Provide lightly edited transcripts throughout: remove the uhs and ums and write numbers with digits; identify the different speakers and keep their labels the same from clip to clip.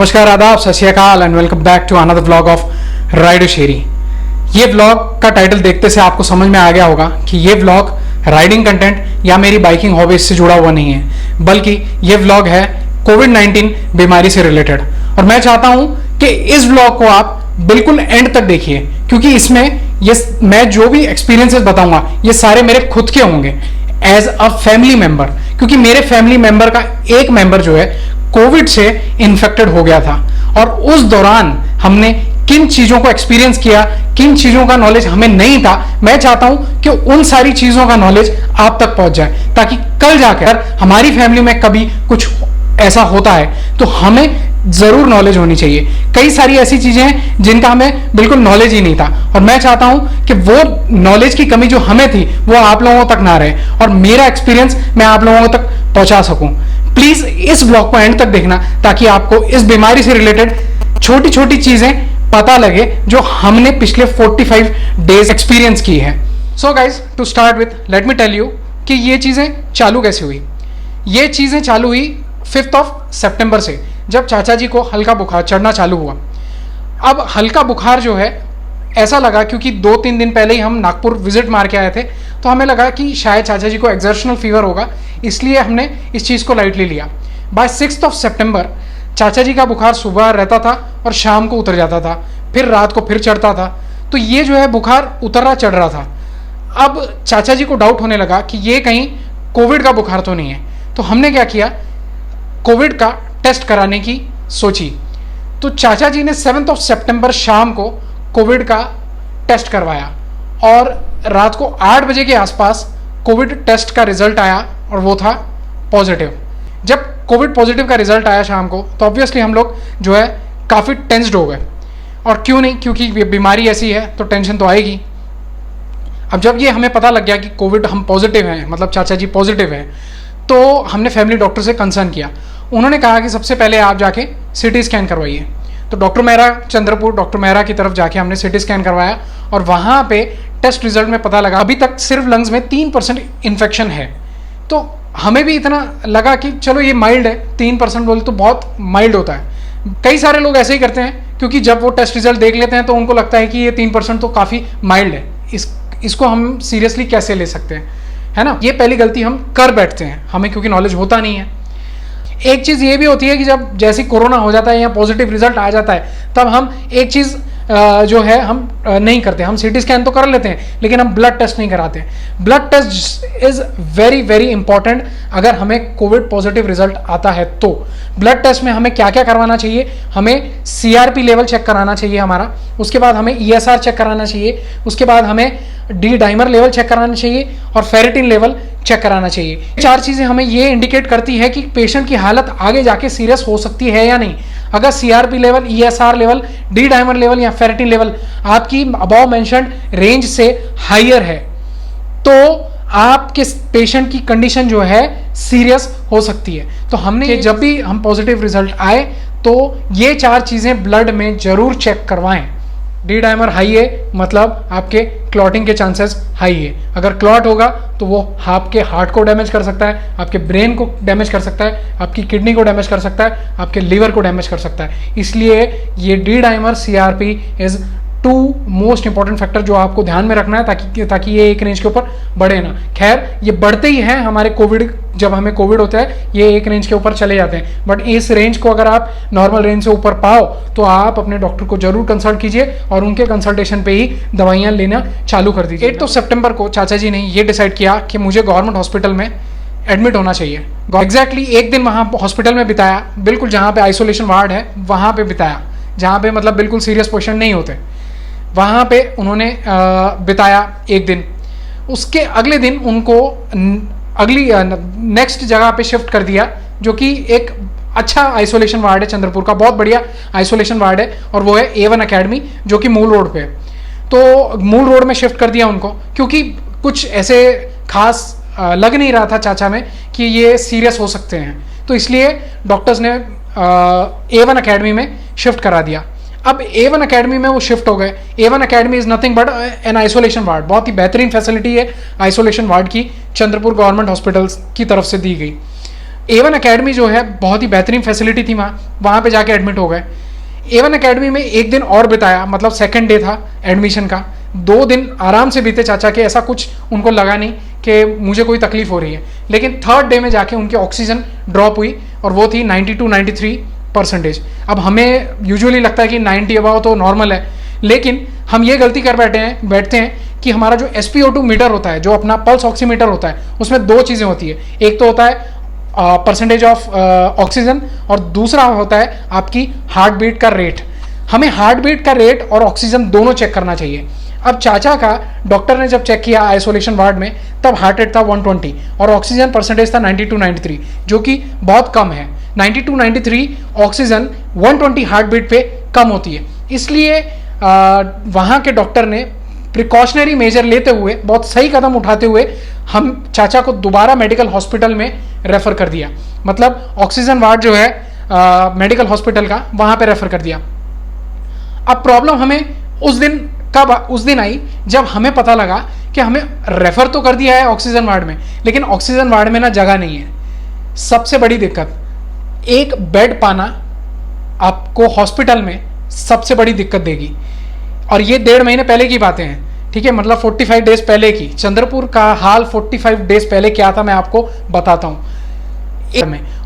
Speaker 1: नमस्कार, आदाब, सत श्री अकाल and welcome back to another vlog of rider Sheri. ये व्लॉग का टाइटल देखते से आपको समझ में आ गया होगा कि ये व्लॉग राइडिंग कंटेंट या मेरी बाइकिंग हॉबीज से जुड़ा हुआ नहीं है, बल्कि ये व्लॉग है कोविड-19 बीमारी से रिलेटेड। और मैं चाहता हूं कि इस व्लॉग को आप बिल्कुल एंड तक देखिए, क्योंकि इसमें ये मैं जो भी एक्सपीरियंसेस बताऊंगा ये सारे मेरे खुद के होंगे एज अ फैमिली मेंबर, क्योंकि मेरे फैमिली मेंबर का एक मेंबर जो है कोविड से इन्फेक्टेड हो गया था। और उस दौरान हमने किन चीजों को एक्सपीरियंस किया, किन चीजों का नॉलेज हमें नहीं था, मैं चाहता हूं कि उन सारी चीजों का नॉलेज आप तक पहुंच जाए, ताकि कल जाकर हमारी फैमिली में कभी कुछ ऐसा होता है तो हमें जरूर नॉलेज होनी चाहिए। कई सारी ऐसी चीजें हैं जिनका हमें बिल्कुल नॉलेज ही नहीं था, और मैं चाहता हूं कि वो नॉलेज की कमी जो हमें थी वो आप लोगों तक ना रहे और मेरा एक्सपीरियंस मैं आप लोगों तक पहुंचा सकूं। प्लीज इस ब्लॉग को एंड तक देखना, ताकि आपको इस बीमारी से रिलेटेड छोटी छोटी चीजें पता लगे जो हमने पिछले 45 डेज एक्सपीरियंस की है। So guys, to start with let me tell you कि ये चीजें चालू कैसे हुई। ये चीजें चालू हुई 5 सितंबर से, जब चाचा जी को हल्का बुखार चढ़ना चालू हुआ। अब हल्का बुखार जो है ऐसा लगा, क्योंकि 2-3 दिन पहले ही हम नागपुर विजिट मार के आए थे, तो हमें लगा कि शायद चाचा जी को एक्सर्शनल फीवर होगा, इसलिए हमने इस चीज़ को लाइटली लिया। बाय 6 सितंबर चाचा जी का बुखार सुबह रहता था और शाम को उतर जाता था, फिर रात को फिर चढ़ता था। तो ये जो है बुखार उतरा चढ़ रहा था। अब चाचा जी को डाउट होने लगा कि ये कहीं कोविड का बुखार तो नहीं है। तो हमने क्या किया, कोविड का टेस्ट कराने की सोची। तो चाचा जी ने 7 सितंबर शाम को कोविड का टेस्ट करवाया और रात को 8 बजे के आसपास कोविड टेस्ट का रिजल्ट आया और वो था पॉजिटिव। जब कोविड पॉजिटिव का रिजल्ट आया शाम को, तो ऑब्वियसली हम लोग जो है काफ़ी टेंस्ड हो गए। और क्यों नहीं, क्योंकि बीमारी ऐसी है तो टेंशन तो आएगी। अब जब ये हमें पता लग गया कि कोविड हम पॉजिटिव हैं, मतलब चाचा जी पॉजिटिव हैं, तो हमने फैमिली डॉक्टर से कंसर्न किया। उन्होंने कहा कि सबसे पहले आप जाके सिटी स्कैन करवाइए। तो डॉक्टर मेहरा, चंद्रपुर डॉक्टर मेहरा की तरफ जाके हमने सिटी स्कैन करवाया, और वहाँ पे टेस्ट रिजल्ट में पता लगा अभी तक सिर्फ लंग्स में 3% इन्फेक्शन है। तो हमें भी इतना लगा कि चलो ये माइल्ड है, 3% बोले तो बहुत माइल्ड होता है। कई सारे लोग ऐसे ही करते हैं, क्योंकि जब वो टेस्ट रिजल्ट देख लेते हैं तो उनको लगता है कि ये 3% तो काफ़ी माइल्ड है, इसको हम सीरियसली कैसे ले सकते हैं, है ना। ये पहली गलती हम कर बैठते हैं, हमें क्योंकि नॉलेज होता नहीं है। एक चीज़ ये भी होती है कि जब जैसे कोरोना हो जाता है या पॉजिटिव रिजल्ट आ जाता है, तब हम एक चीज़ जो है हम नहीं करते। हम सीटी स्कैन तो कर लेते हैं, लेकिन हम ब्लड टेस्ट नहीं कराते। Blood test is very very important अगर हमें कोविड पॉजिटिव रिजल्ट आता है तो। ब्लड टेस्ट में हमें क्या क्या करवाना चाहिए, हमें CRP लेवल चेक कराना चाहिए हमारा, उसके बाद हमें ESR चेक कराना चाहिए, उसके बाद हमें डी डाइमर लेवल चेक कराना चाहिए और फेरेटिन लेवल चेक कराना चाहिए। 4 चीज़ें हमें ये इंडिकेट करती है कि पेशेंट की हालत आगे जाके सीरियस हो सकती है या नहीं। अगर CRP level, ESR level, D dimer level या फेरेटिन लेवल आपकी अबव मेंशन्ड रेंज से हायर है, तो आपके पेशेंट की कंडीशन जो है सीरियस हो सकती है। तो हमने जब भी हम पॉजिटिव रिजल्ट आए तो ये 4 चीज़ें ब्लड में जरूर चेक करवाएं। डी डाइमर हाई है, मतलब आपके क्लॉटिंग के चांसेस हाई है। अगर क्लॉट होगा तो वो आपके हार्ट को डैमेज कर सकता है, आपके ब्रेन को डैमेज कर सकता है, आपकी किडनी को डैमेज कर सकता है, आपके लीवर को डैमेज कर सकता है। इसलिए ये D dimer CRP is 2 most important factor जो आपको ध्यान में रखना है, ताकि ये एक रेंज के ऊपर बढ़े ना। खैर, ये बढ़ते ही हैं हमारे कोविड, जब हमें कोविड होता है ये एक रेंज के ऊपर चले जाते हैं, बट इस रेंज को अगर आप नॉर्मल रेंज से ऊपर पाओ तो आप अपने डॉक्टर को जरूर कंसल्ट कीजिए और उनके कंसल्टेशन पे ही दवाइयाँ लेना चालू कर दीजिए। 8 सितंबर को चाचा जी ने ये डिसाइड किया कि मुझे गवर्नमेंट हॉस्पिटल में एडमिट होना चाहिए। एग्जैक्टली एक दिन वहाँ हॉस्पिटल में बिताया, बिल्कुल जहाँ पे आइसोलेशन वार्ड है वहाँ पे बिताया, जहाँ पे मतलब बिल्कुल सीरियस पेशेंट नहीं होते, वहाँ पे उन्होंने बिताया एक दिन। उसके अगले दिन उनको अगली नेक्स्ट जगह पे शिफ्ट कर दिया, जो कि एक अच्छा आइसोलेशन वार्ड है, चंद्रपुर का बहुत बढ़िया आइसोलेशन वार्ड है, और वो है A1 अकेडमी, जो कि मूल रोड पे है। तो मूल रोड में शिफ्ट कर दिया उनको, क्योंकि कुछ ऐसे खास लग नहीं रहा था चाचा में कि ये सीरियस हो सकते हैं, तो इसलिए डॉक्टर्स ने A1 अकेडमी में शिफ्ट करा दिया। अब A1 अकेडमी में वो शिफ्ट हो गए। A1 academy is nothing but an isolation ward, बहुत ही बेहतरीन फैसिलिटी है आइसोलेशन वार्ड की, चंद्रपुर गवर्नमेंट हॉस्पिटल की तरफ से दी गई। A1 अकेडमी जो है बहुत ही बेहतरीन फैसिलिटी थी, वहाँ पे जाके एडमिट हो गए। A1 अकेडमी में एक दिन और बिताया, मतलब सेकंड डे था एडमिशन का, 2 दिन आराम से बीते चाचा के, ऐसा कुछ उनको लगा नहीं कि मुझे कोई तकलीफ हो रही है। लेकिन थर्ड डे में जाके उनकी ऑक्सीजन ड्रॉप हुई और वो थी 92-93%। अब हमें यूजुअली लगता है कि 90 अबाव तो नॉर्मल है, लेकिन हम ये गलती कर बैठते हैं कि हमारा जो SpO2 मीटर होता है, जो अपना पल्स ऑक्सीमीटर होता है, उसमें 2 चीज़ें होती है। एक तो होता है परसेंटेज ऑफ ऑक्सीजन और दूसरा होता है आपकी हार्ट बीट का रेट। हमें हार्ट बीट का रेट और ऑक्सीजन दोनों चेक करना चाहिए। अब चाचा का डॉक्टर ने जब चेक किया आइसोलेशन वार्ड में, तब हार्ट रेट था 120 और ऑक्सीजन परसेंटेज था 92-93, जो कि बहुत कम है। 92-93 ऑक्सीजन 120 हार्ट बीट पे कम होती है। इसलिए वहाँ के डॉक्टर ने प्रिकॉशनरी मेजर लेते हुए, बहुत सही कदम उठाते हुए, हम चाचा को दोबारा मेडिकल हॉस्पिटल में रेफर कर दिया। मतलब ऑक्सीजन वार्ड जो है मेडिकल हॉस्पिटल का, वहाँ पे रेफर कर दिया। अब प्रॉब्लम हमें उस दिन आई जब हमें पता लगा कि हमें रेफर तो कर दिया है ऑक्सीजन वार्ड में, लेकिन ऑक्सीजन वार्ड में ना जगह नहीं है। सबसे बड़ी दिक्कत, एक बेड पाना आपको हॉस्पिटल में सबसे बड़ी दिक्कत देगी। और ये 1.5 महीने पहले की बातें हैं, ठीक है, मतलब 45 डेज पहले की। चंद्रपुर का हाल 45 डेज पहले क्या था मैं आपको बताता हूँ।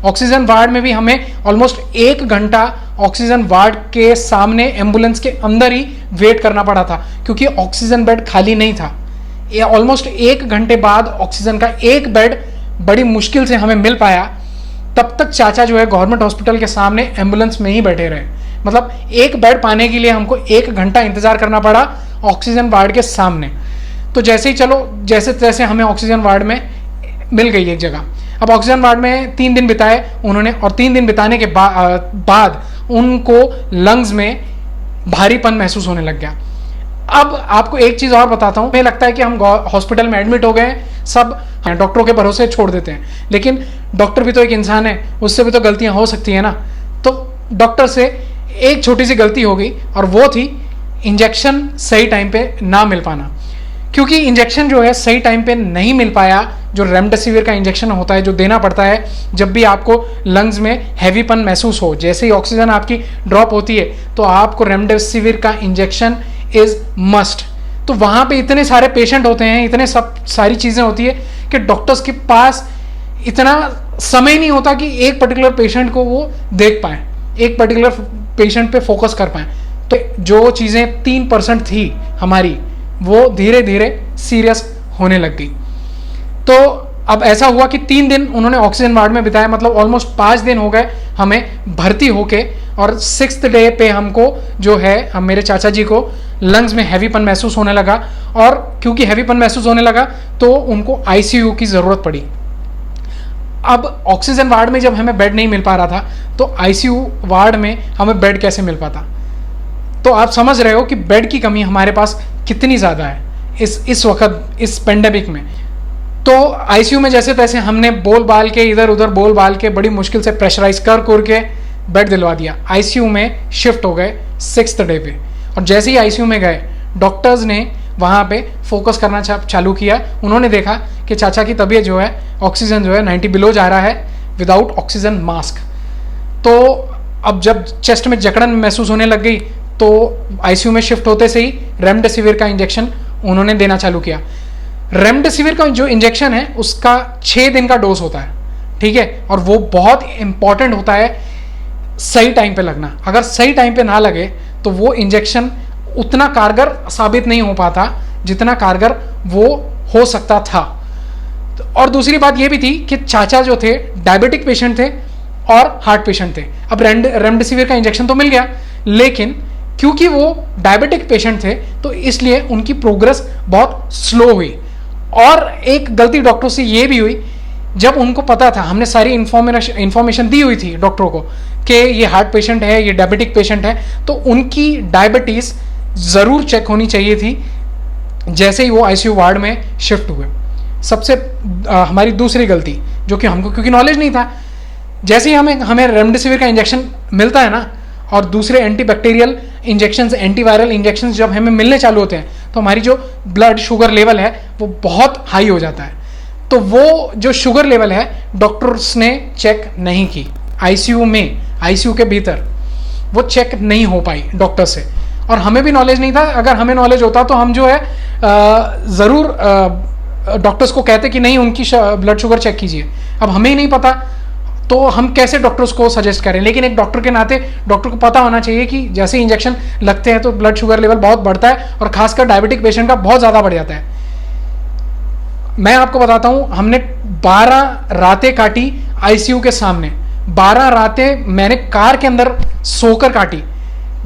Speaker 1: ऑक्सीजन वार्ड में भी हमें ऑलमोस्ट 1 घंटा ऑक्सीजन वार्ड के सामने एम्बुलेंस के अंदर ही वेट करना पड़ा था, क्योंकि ऑक्सीजन बेड खाली नहीं था। ये ऑलमोस्ट 1 घंटे बाद ऑक्सीजन का एक बेड बड़ी मुश्किल से हमें मिल पाया। तब तक चाचा जो है गवर्नमेंट हॉस्पिटल के सामने एम्बुलेंस में ही बैठे रहे। मतलब एक बेड पाने के लिए हमको 1 घंटा इंतजार करना पड़ा ऑक्सीजन वार्ड के सामने। तो जैसे ही जैसे तैसे हमें ऑक्सीजन वार्ड में मिल गई एक जगह। अब ऑक्सीजन वार्ड में 3 दिन बिताए उन्होंने, और 3 दिन बिताने के बाद उनको लंग्स में भारीपन महसूस होने लग गया। अब आपको एक चीज़ और बताता हूँ, मुझे लगता है कि हम हॉस्पिटल में एडमिट हो गए, सब डॉक्टरों के भरोसे छोड़ देते हैं, लेकिन डॉक्टर भी तो एक इंसान है, उससे भी तो गलतियाँ हो सकती है ना। तो डॉक्टर से एक छोटी सी गलती हो गई, और वो थी इंजेक्शन सही टाइम पे ना मिल पाना। क्योंकि इंजेक्शन जो है सही टाइम पे नहीं मिल पाया, जो रेमडेसिविर का इंजेक्शन होता है, जो देना पड़ता है जब भी आपको लंग्स में हैवीपन महसूस हो, जैसे ही ऑक्सीजन आपकी ड्रॉप होती है तो आपको रेमडेसिविर का इंजेक्शन इज मस्ट। तो वहाँ पे इतने सारे पेशेंट होते हैं, इतने सारी चीज़ें होती है कि डॉक्टर्स के पास इतना समय नहीं होता कि एक पर्टिकुलर पेशेंट को वो देख पाएँ, एक पर्टिकुलर पेशेंट पे फोकस कर पाएँ। तो जो चीज़ें 3% थी हमारी, वो धीरे धीरे सीरियस होने लग गई। तो अब ऐसा हुआ कि 3 दिन उन्होंने ऑक्सीजन वार्ड में बिताया, मतलब ऑलमोस्ट 5 दिन हो गए हमें भर्ती होके, और 6th डे पे हमको जो है, हम मेरे चाचा जी को लंग्स में हैवीपन महसूस होने लगा, और क्योंकि हैवीपन महसूस होने लगा तो उनको ICU की ज़रूरत पड़ी। अब ऑक्सीजन वार्ड में जब हमें बेड नहीं मिल पा रहा था, तो ICU वार्ड में हमें बेड कैसे मिल पाता। तो आप समझ रहे हो कि बेड की कमी हमारे पास कितनी ज़्यादा है इस वक्त, इस पेंडेमिक में। तो ICU में जैसे तैसे हमने बोल बाल के, इधर उधर बोल बाल के, बड़ी मुश्किल से प्रेशराइज कर के बेड दिलवा दिया। ICU में शिफ्ट हो गए 6th डे पे, और जैसे ही ICU में गए, डॉक्टर्स ने वहाँ पे फोकस करना चालू किया। उन्होंने देखा कि चाचा की तबीयत जो है, ऑक्सीजन जो है 90 बिलो जा रहा है विदाउट ऑक्सीजन मास्क। तो अब जब चेस्ट में जकड़न महसूस होने लग गई, तो ICU में शिफ्ट होते से ही रेमडेसिविर का इंजेक्शन उन्होंने देना चालू किया। रेमडेसिविर का जो इंजेक्शन है उसका 6 दिन का डोज होता है, ठीक है, और वो बहुत इंपॉर्टेंट होता है सही टाइम पे लगना। अगर सही टाइम पे ना लगे तो वो इंजेक्शन उतना कारगर साबित नहीं हो पाता जितना कारगर वो हो सकता था। और दूसरी बात ये भी थी कि चाचा जो थे डायबिटिक पेशेंट थे और हार्ट पेशेंट थे। अब रेमडेसिविर का इंजेक्शन तो मिल गया, लेकिन क्योंकि वो डायबिटिक पेशेंट थे तो इसलिए उनकी प्रोग्रेस बहुत स्लो हुई। और एक गलती डॉक्टर से ये भी हुई, जब उनको पता था, हमने सारी इंफॉर्मेशन दी हुई थी डॉक्टरों को कि ये हार्ट पेशेंट है, ये डायबिटिक पेशेंट है, तो उनकी डायबिटीज़ ज़रूर चेक होनी चाहिए थी जैसे ही वो ICU वार्ड में शिफ्ट हुए। सबसे हमारी दूसरी गलती, जो कि हमको क्योंकि नॉलेज नहीं था, जैसे ही हमें रेमडेसिविर का इंजेक्शन मिलता है ना, और दूसरे एंटीबैक्टीरियल इंजेक्शंस, एंटीवायरल इंजेक्शंस जब हमें मिलने चालू होते हैं, तो हमारी जो ब्लड शुगर लेवल है वो बहुत हाई हो जाता है। तो वो जो शुगर लेवल है डॉक्टर्स ने चेक नहीं की, आईसीयू में, आईसीयू के भीतर वो चेक नहीं हो पाई डॉक्टर से, और हमें भी नॉलेज नहीं था। अगर हमें नॉलेज होता तो हम जो है ज़रूर डॉक्टर्स को कहते कि नहीं उनकी ब्लड शुगर चेक कीजिए। अब हमें ही नहीं पता तो हम कैसे डॉक्टर्स को सजेस्ट करें। लेकिन एक डॉक्टर के नाते डॉक्टर को पता होना चाहिए कि जैसे इंजेक्शन लगते हैं तो ब्लड शुगर लेवल बहुत बढ़ता है, और खासकर डायबिटिक पेशेंट का बहुत ज़्यादा बढ़ जाता है। मैं आपको बताता हूं, हमने 12 रातें काटी आईसीयू के सामने, 12 रातें मैंने कार के अंदर सोकर काटी,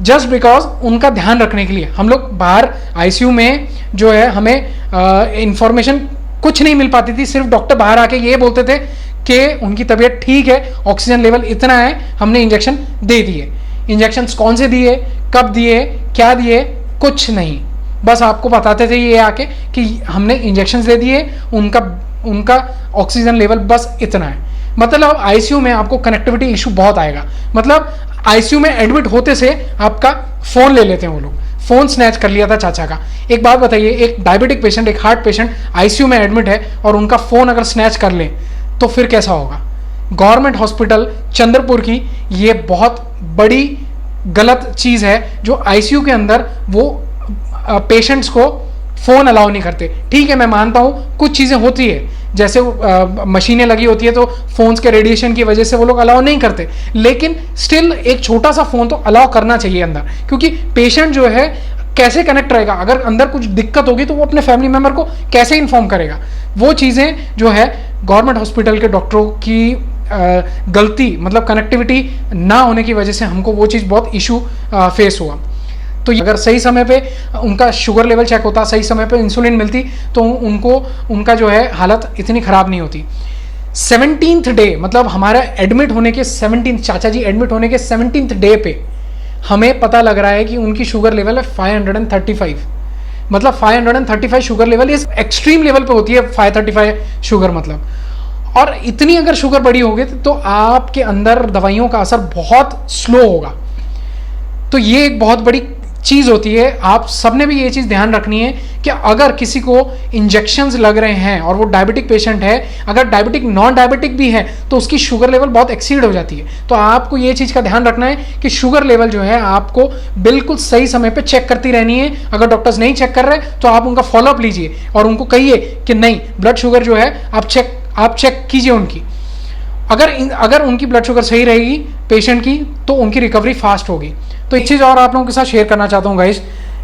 Speaker 1: जस्ट बिकॉज उनका ध्यान रखने के लिए। हम लोग बाहर आईसीयू में जो है हमें इंफॉर्मेशन कुछ नहीं मिल पाती थी, सिर्फ डॉक्टर बाहर आके ये बोलते थे कि उनकी तबीयत ठीक है, ऑक्सीजन लेवल इतना है, हमने इंजेक्शन दे दिए। इंजेक्शन कौन से दिए, कब दिए, क्या दिए, कुछ नहीं, बस आपको बताते थे ये आके कि हमने इंजेक्शन दे दिए, उनका ऑक्सीजन लेवल बस इतना है। मतलब आईसीयू में आपको कनेक्टिविटी इशू बहुत आएगा। मतलब आईसीयू में एडमिट होते से आपका फोन ले लेते हैं वो लोग, फोन स्नैच कर लिया था चाचा का। एक बात बताइए, एक डायबिटिक पेशेंट, एक हार्ट पेशेंट आईसीयू में एडमिट है और उनका फोन अगर स्नैच कर ले तो फिर कैसा होगा। गवर्नमेंट हॉस्पिटल चंद्रपुर की ये बहुत बड़ी गलत चीज़ है जो आईसीयू के अंदर वो पेशेंट्स को फ़ोन अलाउ नहीं करते। ठीक है, मैं मानता हूँ कुछ चीज़ें होती है, जैसे मशीनें लगी होती है तो फोन्स के रेडिएशन की वजह से वो लोग अलाउ नहीं करते, लेकिन स्टिल एक छोटा सा फ़ोन तो अलाउ करना चाहिए अंदर, क्योंकि पेशेंट जो है कैसे कनेक्ट रहेगा, अगर अंदर कुछ दिक्कत होगी तो वो अपने फैमिली मेम्बर को कैसे इन्फॉर्म करेगा। वो चीज़ें जो है गवर्नमेंट हॉस्पिटल के डॉक्टरों की गलती, मतलब कनेक्टिविटी ना होने की वजह से हमको वो चीज़ बहुत इशू फेस हुआ। तो अगर सही समय पे उनका शुगर लेवल चेक होता, सही समय पे इंसुलिन मिलती, तो उनका जो है हालत इतनी ख़राब नहीं होती। 17th डे, मतलब हमारा एडमिट होने के 17th, चाचा जी एडमिट होने के 17th डे पे हमें पता लग रहा है कि उनकी शुगर लेवल है 535। मतलब 535 शुगर लेवल इस एक्सट्रीम लेवल पे होती है 535 शुगर, मतलब। और इतनी अगर शुगर बढ़ी होगी तो आपके अंदर दवाइयों का असर बहुत स्लो होगा। तो ये एक बहुत बड़ी चीज़ होती है। आप सबने भी ये चीज़ ध्यान रखनी है कि अगर किसी को इंजेक्शंस लग रहे हैं और वो डायबिटिक पेशेंट है, अगर डायबिटिक नॉन डायबिटिक भी है, तो उसकी शुगर लेवल बहुत एक्सीड हो जाती है। तो आपको ये चीज़ का ध्यान रखना है कि शुगर लेवल जो है आपको बिल्कुल सही समय पे चेक करती रहनी है। अगर डॉक्टर्स नहीं चेक कर रहे तो आप उनका फॉलोअप लीजिए और उनको कहिए कि नहीं, ब्लड शुगर जो है आप चेक कीजिए उनकी। अगर उनकी ब्लड शुगर सही रहेगी पेशेंट की, तो उनकी रिकवरी फास्ट होगी। तो एक चीज़ और आप लोगों के साथ शेयर करना चाहता हूँ गाइस,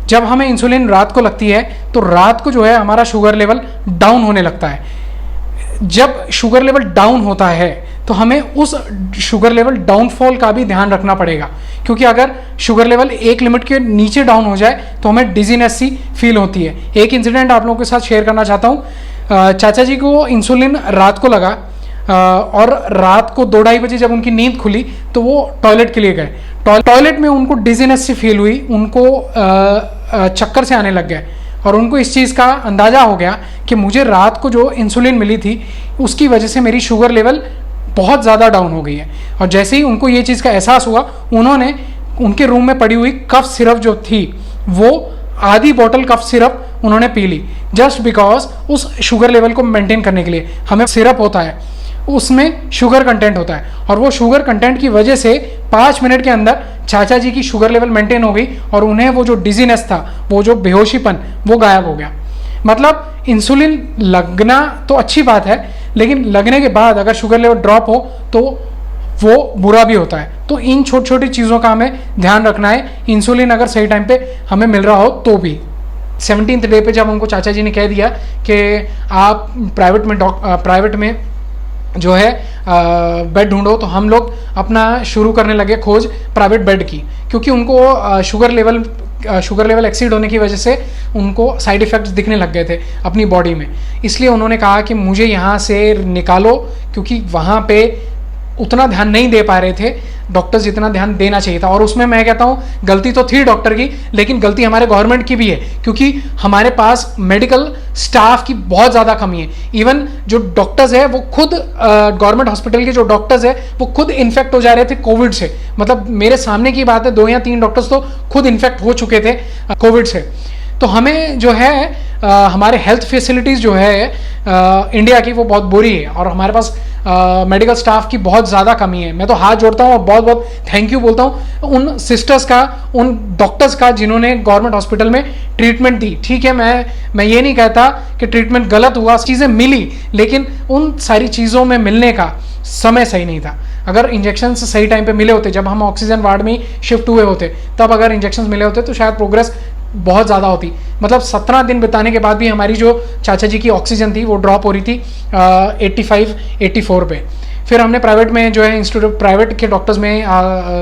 Speaker 1: जब हमें इंसुलिन रात को लगती है तो रात को जो है हमारा शुगर लेवल डाउन होने लगता है। जब शुगर लेवल डाउन होता है तो हमें उस शुगर लेवल डाउनफॉल का भी ध्यान रखना पड़ेगा, क्योंकि अगर शुगर लेवल एक लिमिट के नीचे डाउन हो जाए तो हमें डिजीनेस सी फील होती है। एक इंसिडेंट आप लोगों के साथ शेयर करना चाहता हूँ। चाचा जी को इंसुलिन रात को लगा और रात को 2-2:30 बजे जब उनकी नींद खुली तो वो टॉयलेट के लिए गए। टॉयलेट में उनको डिजीनेस सी फील हुई, उनको चक्कर से आने लग गए और उनको इस चीज़ का अंदाज़ा हो गया कि मुझे रात को जो इंसुलिन मिली थी उसकी वजह से मेरी शुगर लेवल बहुत ज़्यादा डाउन हो गई है। और जैसे ही उनको ये चीज़ का एहसास हुआ, उन्होंने उनके रूम में पड़ी हुई कफ सिरप जो थी वो आधी बोतल कफ सिरप उन्होंने पी ली, जस्ट बिकॉज उस शुगर लेवल को मेंटेन करने के लिए। हमें सिरप होता है, उसमें शुगर कंटेंट होता है, और वो शुगर कंटेंट की वजह से 5 मिनट के अंदर चाचा जी की शुगर लेवल मेंटेन हो गई और उन्हें वो जो डिजीनेस था, वो जो बेहोशीपन, वो गायब हो गया। मतलब इंसुलिन लगना तो अच्छी बात है, लेकिन लगने के बाद अगर शुगर लेवल ड्रॉप हो तो वो बुरा भी होता है। तो इन छोटी छोटी चीज़ों का हमें ध्यान रखना है, इंसुलिन अगर सही टाइम पे हमें मिल रहा हो तो भी। 17th डे पे जब हमको चाचा जी ने कह दिया कि आप प्राइवेट में जो है बेड ढूंढो, तो हम लोग अपना शुरू करने लगे खोज प्राइवेट बेड की, क्योंकि उनको शुगर लेवल एक्सीड होने की वजह से उनको साइड इफ़ेक्ट्स दिखने लग गए थे अपनी बॉडी में। इसलिए उन्होंने कहा कि मुझे यहाँ से निकालो, क्योंकि वहाँ पे उतना ध्यान नहीं दे पा रहे थे डॉक्टर्स जितना ध्यान देना चाहिए था। और उसमें मैं कहता हूँ गलती तो थी डॉक्टर की, लेकिन गलती हमारे गवर्नमेंट की भी है, क्योंकि हमारे पास मेडिकल स्टाफ की बहुत ज़्यादा कमी है। इवन जो डॉक्टर्स है वो खुद गवर्नमेंट हॉस्पिटल के जो डॉक्टर्स है वो खुद इन्फेक्ट हो जा रहे थे कोविड से। मतलब मेरे सामने की बात है, 2 या 3 डॉक्टर्स तो खुद इन्फेक्ट हो चुके थे कोविड से। तो हमें जो है हमारे हेल्थ फैसिलिटीज़ जो है इंडिया की वो बहुत बुरी है और हमारे पास मेडिकल स्टाफ की बहुत ज़्यादा कमी है। मैं तो हाथ जोड़ता हूँ और बहुत बहुत थैंक यू बोलता हूँ उन सिस्टर्स का, उन डॉक्टर्स का जिन्होंने गवर्नमेंट हॉस्पिटल में ट्रीटमेंट दी। ठीक है, मैं ये नहीं कहता कि ट्रीटमेंट गलत हुआ, चीज़ें मिली, लेकिन उन सारी चीज़ों में मिलने का समय सही नहीं था। अगर इंजेक्शन सही टाइम पे मिले होते, जब हम ऑक्सीजन वार्ड में शिफ्ट हुए होते, तब अगर इंजेक्शन मिले होते तो शायद प्रोग्रेस बहुत ज़्यादा होती। मतलब 17 दिन बिताने के बाद भी हमारी जो चाचा जी की ऑक्सीजन थी वो ड्रॉप हो रही थी 85-84 पे। फिर हमने प्राइवेट में जो है इंस्टीट्यूट प्राइवेट के डॉक्टर्स में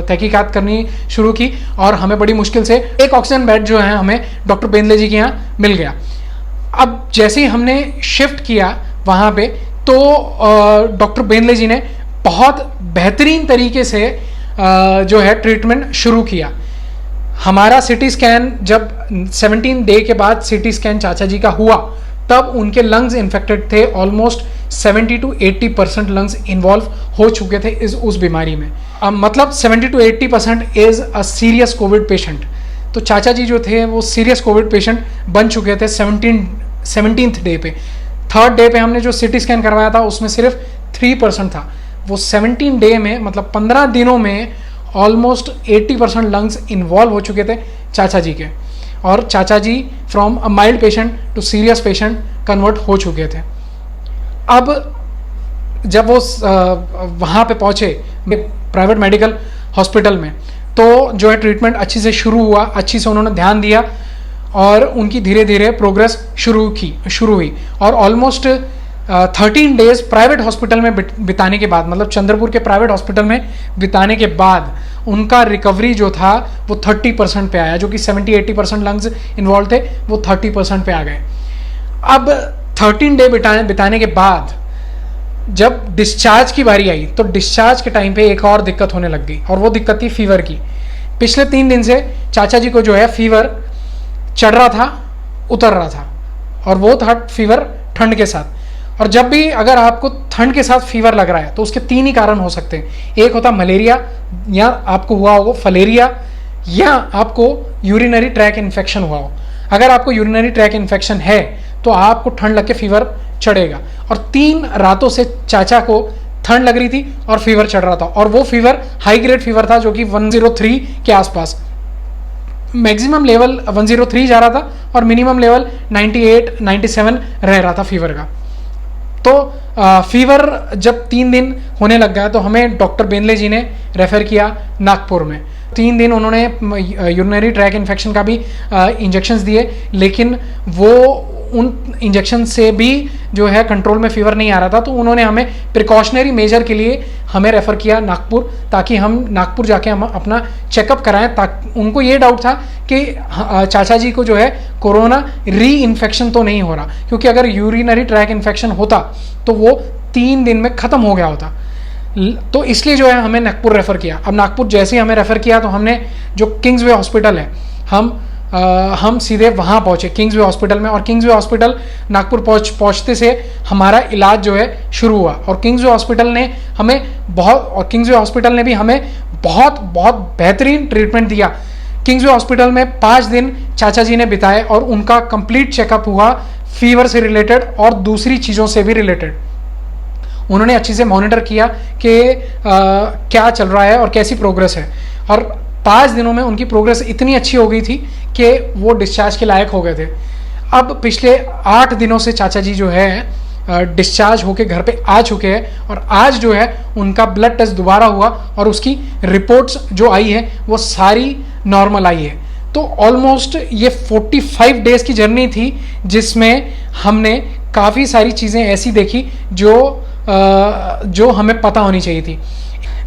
Speaker 1: तहकीकात करनी शुरू की और हमें बड़ी मुश्किल से एक ऑक्सीजन बेड जो है हमें डॉक्टर बेंदले जी के यहाँ मिल गया। अब जैसे ही हमने शिफ्ट किया वहाँ पे तो डॉक्टर बेंदले जी ने बहुत बेहतरीन तरीके से जो है ट्रीटमेंट शुरू किया। हमारा सिटी स्कैन जब 17 डे के बाद सिटी स्कैन चाचा जी का हुआ तब उनके लंग्स इन्फेक्टेड थे। ऑलमोस्ट 70-80% लंग्स इन्वॉल्व हो चुके थे उस बीमारी में। मतलब 70-80% is a serious Covid patient. तो चाचा जी जो थे वो सीरियस कोविड पेशेंट बन चुके थे 17th डे पे। 3rd डे पे हमने जो सिटी स्कैन करवाया था उसमें सिर्फ 3% था। वो 17 डे में मतलब 15 दिनों में ऑलमोस्ट 80% लंग्स इन्वॉल्व हो चुके थे चाचा जी के, और चाचा ji from a mild patient to serious patient convert हो चुके थे। अब जब वो वहाँ पे पहुँचे प्राइवेट मेडिकल हॉस्पिटल में तो जो है ट्रीटमेंट अच्छी से शुरू हुआ, अच्छी से उन्होंने ध्यान दिया और उनकी धीरे धीरे प्रोग्रेस शुरू हुई। और ऑलमोस्ट 13 डेज प्राइवेट हॉस्पिटल में बिताने के बाद, मतलब चंद्रपुर के प्राइवेट हॉस्पिटल में बिताने के बाद उनका रिकवरी जो था वो 30% पे आया। जो कि 70-80% लंग्स इन्वॉल्व थे वो 30% पे आ गए। अब 13 डे बिताने के बाद जब डिस्चार्ज की बारी आई तो डिस्चार्ज के टाइम पे एक और दिक्कत होने लग गई और वो दिक्कत थी फीवर की। पिछले 3 दिन से चाचा जी को जो है फीवर चढ़ रहा था, उतर रहा था, और वो था फीवर ठंड के साथ। और जब भी अगर आपको ठंड के साथ फीवर लग रहा है तो उसके 3 ही कारण हो सकते हैं। एक होता मलेरिया, या आपको हुआ होगा फलेरिया, या आपको यूरिनरी ट्रैक इन्फेक्शन हुआ हो। अगर आपको यूरिनरी ट्रैक इन्फेक्शन है तो आपको ठंड लग के फीवर चढ़ेगा। और 3 रातों से चाचा को ठंड लग रही थी और फीवर चढ़ रहा था, और वो फीवर हाई ग्रेड फीवर था जो कि 103 के आसपास। मैक्सिमम लेवल 103 जा रहा था और मिनिमम लेवल 98-97 रह रहा था फीवर का। तो फीवर जब 3 दिन होने लग गया तो हमें डॉक्टर बेंदले जी ने रेफ़र किया नागपुर में। 3 दिन उन्होंने यूरिनरी ट्रैक इन्फेक्शन का भी इंजेक्शंस दिए, लेकिन वो उन इंजेक्शन से भी जो है कंट्रोल में फीवर नहीं आ रहा था। तो उन्होंने हमें प्रिकॉशनरी मेजर के लिए हमें रेफ़र किया नागपुर, ताकि हम नागपुर जाके हम अपना चेकअप कराएं। ताकि उनको ये डाउट था कि चाचा जी को जो है कोरोना री इन्फेक्शन तो नहीं हो रहा, क्योंकि अगर यूरिनरी ट्रैक इन्फेक्शन होता तो वो 3 दिन में ख़त्म हो गया होता। तो इसलिए जो है हमें नागपुर रेफ़र किया। अब नागपुर जैसे ही हमें रेफ़र किया तो हमने जो किंग्सवे हॉस्पिटल है हम सीधे वहाँ पहुँचे किंग्सवे हॉस्पिटल में। और किंग्सवे हॉस्पिटल नागपुर पहुँचते से हमारा इलाज जो है शुरू हुआ। और किंग्सवे हॉस्पिटल ने भी हमें बहुत बेहतरीन ट्रीटमेंट दिया। किंग्सवे हॉस्पिटल में 5 दिन चाचा जी ने बिताए और उनका कंप्लीट चेकअप हुआ, फीवर से रिलेटेड और दूसरी चीज़ों से भी रिलेटेड। उन्होंने अच्छे से मॉनिटर किया कि क्या चल रहा है और कैसी प्रोग्रेस है। और 5 दिनों में उनकी प्रोग्रेस इतनी अच्छी हो गई थी कि वो डिस्चार्ज के लायक हो गए थे। अब पिछले 8 दिनों से चाचा जी जो है डिस्चार्ज होके घर पे आ चुके हैं, और आज जो है उनका ब्लड टेस्ट दोबारा हुआ और उसकी रिपोर्ट्स जो आई है वो सारी नॉर्मल आई है। तो ऑलमोस्ट ये 45 डेज़ की जर्नी थी जिसमें हमने काफ़ी सारी चीज़ें ऐसी देखी जो हमें पता होनी चाहिए थी।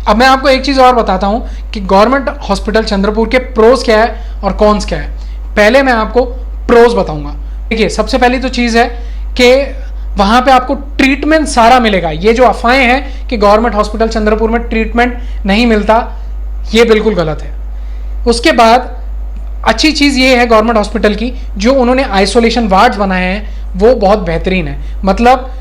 Speaker 1: अब मैं आपको एक चीज़ और बताता हूँ कि गवर्नमेंट हॉस्पिटल चंद्रपुर के प्रोज क्या है और कॉन्स क्या है। पहले मैं आपको प्रोज बताऊँगा। देखिए, सबसे पहली तो चीज़ है कि वहाँ पे आपको ट्रीटमेंट सारा मिलेगा। ये जो अफवाहें हैं कि गवर्नमेंट हॉस्पिटल चंद्रपुर में ट्रीटमेंट नहीं मिलता, ये बिल्कुल गलत है। उसके बाद अच्छी चीज़ ये है गवर्नमेंट हॉस्पिटल की, जो उन्होंने आइसोलेशन वार्ड्स बनाए हैं वो बहुत बेहतरीन है। मतलब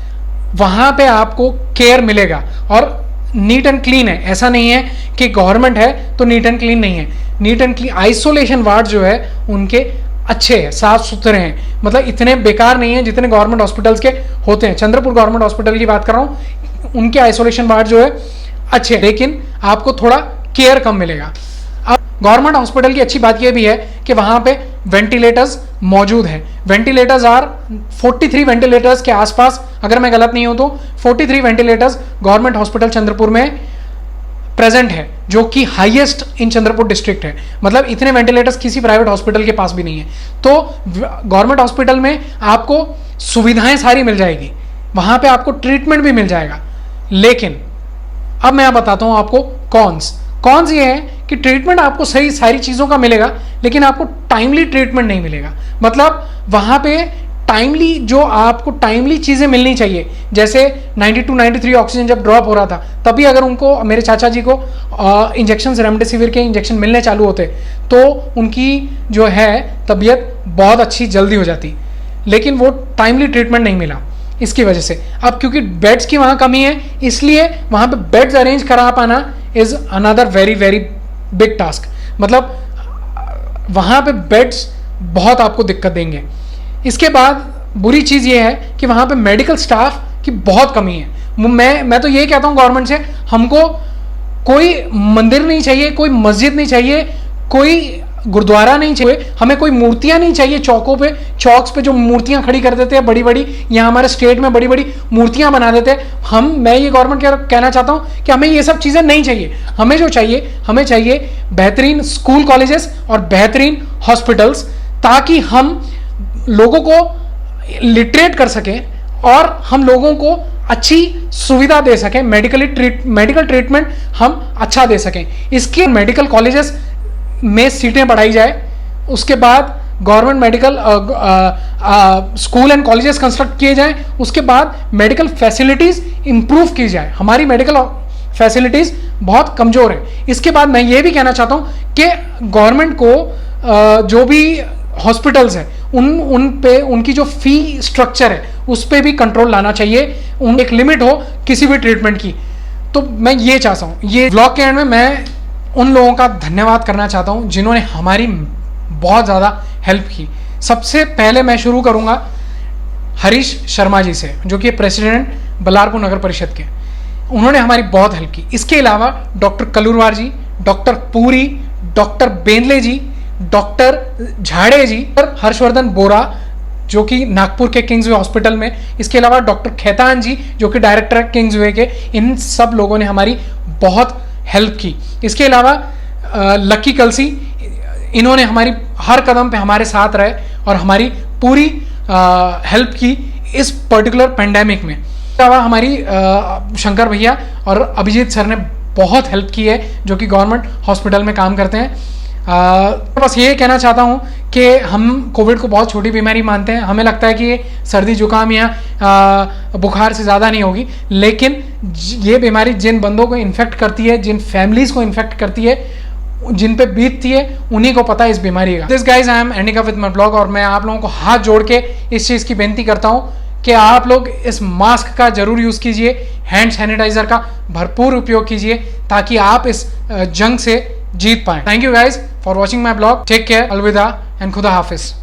Speaker 1: वहाँ पे आपको केयर मिलेगा और नीट एंड क्लीन है। ऐसा नहीं है कि गवर्नमेंट है तो नीट एंड क्लीन नहीं है। Neat and clean isolation ward जो है उनके अच्छे हैं, साफ सुथरे हैं, मतलब इतने बेकार नहीं है जितने गवर्नमेंट हॉस्पिटल्स के होते हैं। चंद्रपुर गवर्नमेंट हॉस्पिटल की बात कर रहा हूँ, उनके आइसोलेशन वार्ड जो है अच्छे हैं, लेकिन आपको थोड़ा केयर कम मिलेगा। अब गवर्नमेंट हॉस्पिटल की अच्छी बात यह भी है कि वहां पे वेंटिलेटर्स मौजूद हैं। वेंटिलेटर्स आर 43 वेंटिलेटर्स के आसपास, अगर मैं गलत नहीं हूं तो 43 वेंटिलेटर्स गवर्नमेंट हॉस्पिटल चंद्रपुर में प्रेजेंट है, जो कि हाईएस्ट इन चंद्रपुर डिस्ट्रिक्ट है। मतलब इतने वेंटिलेटर्स किसी प्राइवेट हॉस्पिटल के पास भी नहीं है। तो गवर्नमेंट हॉस्पिटल में आपको सुविधाएं सारी मिल जाएगी, वहां पे आपको ट्रीटमेंट भी मिल जाएगा। लेकिन अब मैं बताता हूं आपको कॉन्स ये है कि ट्रीटमेंट आपको सही सारी चीजों का मिलेगा, लेकिन आपको टाइमली ट्रीटमेंट नहीं मिलेगा। मतलब वहां पे टाइमली जो आपको टाइमली चीजें मिलनी चाहिए, जैसे 92 93 ऑक्सीजन जब ड्रॉप हो रहा था, तभी अगर उनको, मेरे चाचा जी को इंजेक्शन रेमडेसिविर के इंजेक्शन मिलने चालू होते तो उनकी जो है तबीयत बहुत अच्छी जल्दी हो जाती, लेकिन वो टाइमली ट्रीटमेंट नहीं मिला इसकी वजह से। अब क्योंकि बेड्स की वहां कमी है, इसलिए वहां पे बेड्स अरेंज करा पाना is another very very big task. मतलब वहां पे बेड्स बहुत आपको दिक्कत देंगे। इसके बाद बुरी चीज़ ये है कि वहाँ पे मेडिकल स्टाफ की बहुत कमी है। मैं तो ये कहता हूँ गवर्नमेंट से, हमको कोई मंदिर नहीं चाहिए, कोई मस्जिद नहीं चाहिए, कोई गुरुद्वारा नहीं चाहिए, हमें कोई मूर्तियाँ नहीं चाहिए। चौक्स पे जो मूर्तियाँ खड़ी कर देते हैं बड़ी बड़ी, यहाँ हमारे स्टेट में बड़ी बड़ी मूर्तियाँ बना देते हैं। मैं ये गवर्नमेंट कहना चाहता हूँ कि हमें ये सब चीज़ें नहीं चाहिए। हमें चाहिए बेहतरीन स्कूल कॉलेजेस और बेहतरीन हॉस्पिटल्स, ताकि हम लोगों को लिटरेट कर सकें और हम लोगों को अच्छी सुविधा दे सकें, मेडिकल ट्रीटमेंट हम अच्छा दे सकें। इसके मेडिकल कॉलेजेस में सीटें बढ़ाई जाए, उसके बाद government medical school and colleges construct किए जाएं, उसके बाद मेडिकल फैसिलिटीज इंप्रूव की जाए। हमारी मेडिकल फैसिलिटीज बहुत कमजोर है। इसके बाद मैं ये भी कहना चाहता हूं कि गवर्नमेंट को जो भी हॉस्पिटल्स हैं उन पे उनकी जो फी स्ट्रक्चर है उस पे भी कंट्रोल लाना चाहिए, एक लिमिट हो किसी भी ट्रीटमेंट की। तो मैं ये चाहता हूँ, ये व्लॉग के एंड में मैं उन लोगों का धन्यवाद करना चाहता हूँ जिन्होंने हमारी बहुत ज़्यादा हेल्प की। सबसे पहले मैं शुरू करूँगा हरीश शर्मा जी से, जो कि प्रेसिडेंट बल्लारपुर नगर परिषद के। उन्होंने हमारी बहुत हेल्प की। इसके अलावा डॉक्टर कलूरवार जी, डॉक्टर पुरी, डॉक्टर बेंदले जी, डॉक्टर झाड़े जी, हर्षवर्धन बोरा जो कि नागपुर के किंग्सवे हॉस्पिटल में, इसके अलावा डॉक्टर खेतान जी जो कि डायरेक्टर है किंग्सवे के। इन सब लोगों ने हमारी बहुत हेल्प की। इसके अलावा लक्की कलसी, इन्होंने हमारी हर कदम पे हमारे साथ रहे और हमारी पूरी हेल्प की इस पर्टिकुलर पेंडेमिक में। इसके अलावा हमारी शंकर भैया और अभिजीत सर ने बहुत हेल्प की है, जो कि गवर्नमेंट हॉस्पिटल में काम करते हैं। बस ये कहना चाहता हूँ कि हम कोविड को बहुत छोटी बीमारी मानते हैं। हमें लगता है कि ये सर्दी जुकाम या बुखार से ज़्यादा नहीं होगी, लेकिन ये बीमारी जिन बंदों को इन्फेक्ट करती है, जिन फैमिलीज़ को इन्फेक्ट करती है, जिन पे बीतती है, उन्हीं को पता है इस बीमारी का। This guys I am ending up with my blog, और मैं आप लोगों को हाथ जोड़ के इस चीज़ की बेनती करता हूँ कि आप लोग इस मास्क का जरूर यूज़ कीजिए, हैंड सैनिटाइजर का भरपूर उपयोग कीजिए, ताकि आप इस जंग से जीत पाएं। Thank you guys for watching my blog. Take care, अलविदा एंड खुदा हाफिज।